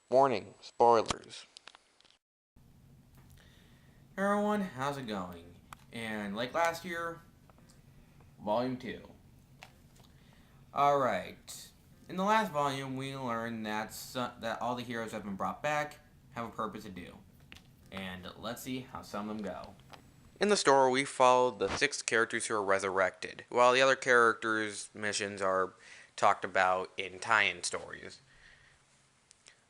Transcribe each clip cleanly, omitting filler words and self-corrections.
Warning, spoilers. Hey everyone, how's it going? And like last year, Volume 2. Alright. In the last volume, we learned that all the heroes have been brought back, have a purpose to do. And let's see how some of them go. In the story, we follow the 6 characters who are resurrected, while the other characters' missions are talked about in tie-in stories.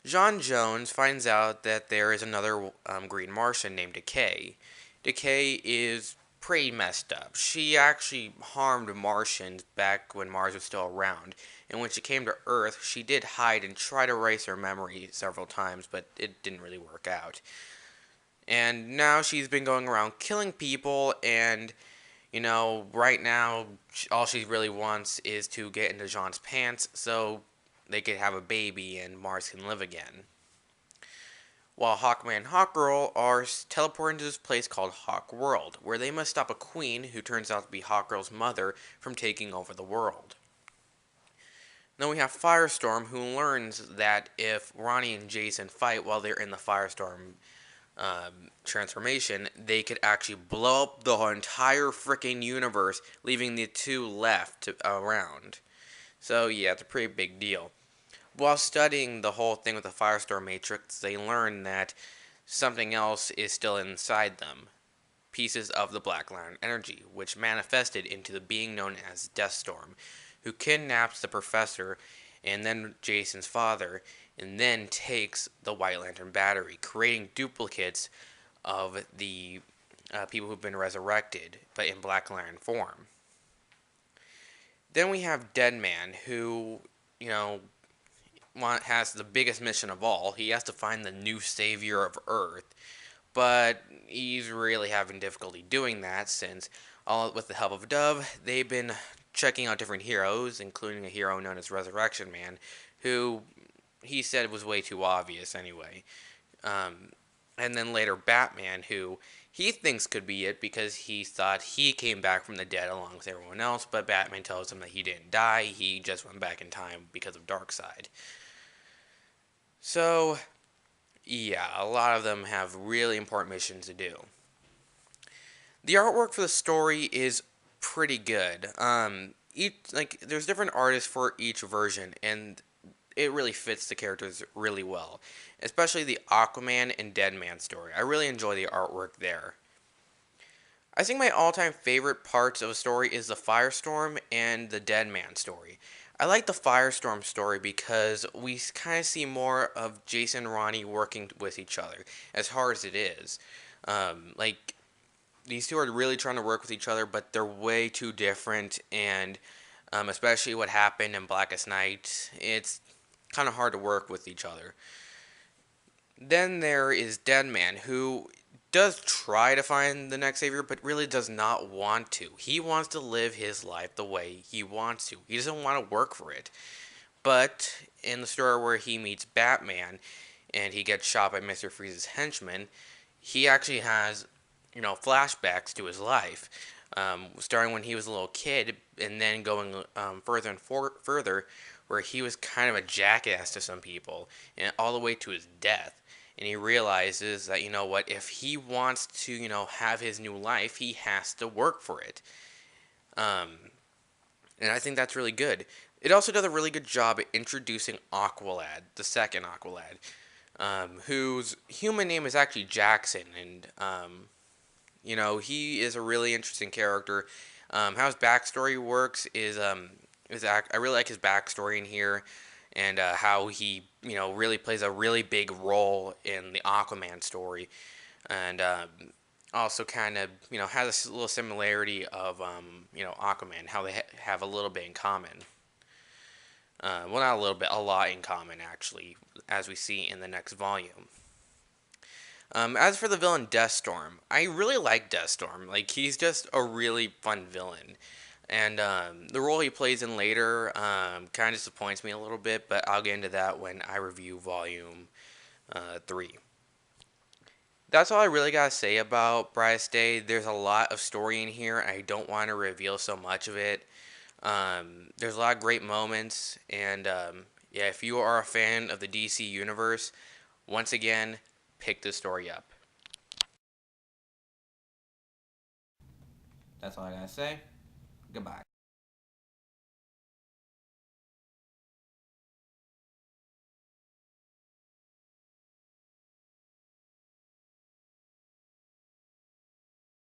John Jones finds out that there is another green Martian named Decay. Decay is pretty messed up. She actually harmed Martians back when Mars was still around, and when she came to Earth, she did hide and try to erase her memory several times, but it didn't really work out. And now she's been going around killing people, and right now, all she really wants is to get into Jean's pants so they could have a baby and Mars can live again. While Hawkman and Hawkgirl are teleported to this place called Hawk World, where they must stop a queen who turns out to be Hawkgirl's mother from taking over the world. Then we have Firestorm, who learns that if Ronnie and Jason fight while they're in the Firestorm transformation, they could actually blow up the entire freaking universe, leaving the two left around. So yeah, it's a pretty big deal. While studying the whole thing with the Firestorm Matrix, they learn that something else is still inside them. Pieces of the Black Lantern energy, which manifested into the being known as Deathstorm, who kidnaps the professor and then Jason's father, and then takes the White Lantern battery, creating duplicates of the people who've been resurrected, but in Black Lantern form. Then we have Deadman, who, has the biggest mission of all. He has to find the new savior of Earth, but he's really having difficulty doing that since, all with the help of Dove, they've been checking out different heroes, including a hero known as Resurrection Man, who he said was way too obvious anyway. And then later Batman, who he thinks could be it because he thought he came back from the dead along with everyone else, but Batman tells him that he didn't die, he just went back in time because of Darkseid. So, yeah, a lot of them have really important missions to do. The artwork for the story is pretty good. There's different artists for each version, and it really fits the characters really well, especially the Aquaman and Deadman story. I really enjoy the artwork there. I think my all-time favorite parts of a story is the Firestorm and the Deadman story. I like the Firestorm story because we kind of see more of Jason and Ronnie working with each other, as hard as it is. Like, these two are really trying to work with each other, but they're way too different, and especially what happened in Blackest Night, it's kind of hard to work with each other. Then there is Deadman, who does try to find the next savior, but really does not want to. He wants to live his life the way he wants to. He doesn't want to work for it. But in the story where he meets Batman and he gets shot by Mr. Freeze's henchman, he actually has, flashbacks to his life, starting when he was a little kid and then going further and further, where he was kind of a jackass to some people, and all the way to his death. And he realizes that, if he wants to, have his new life, he has to work for it. And I think that's really good. It also does a really good job at introducing Aqualad, the second Aqualad, whose human name is actually Jackson, and he is a really interesting character. How his backstory works I really like his backstory in here, and how he really plays a really big role in the Aquaman story, and also kind of has a little similarity of Aquaman, how they have a little bit in common. Well, not a little bit, a lot in common actually, as we see in the next volume. As for the villain Deathstorm, I really like Deathstorm. Like he's just a really fun villain, and the role he plays in later kind of disappoints me a little bit. But I'll get into that when I review Volume 3. That's all I really gotta say about Brightest Day. There's a lot of story in here. I don't want to reveal so much of it. There's a lot of great moments, and yeah, if you are a fan of the DC universe, once again, pick this story up. That's all I gotta say. Goodbye.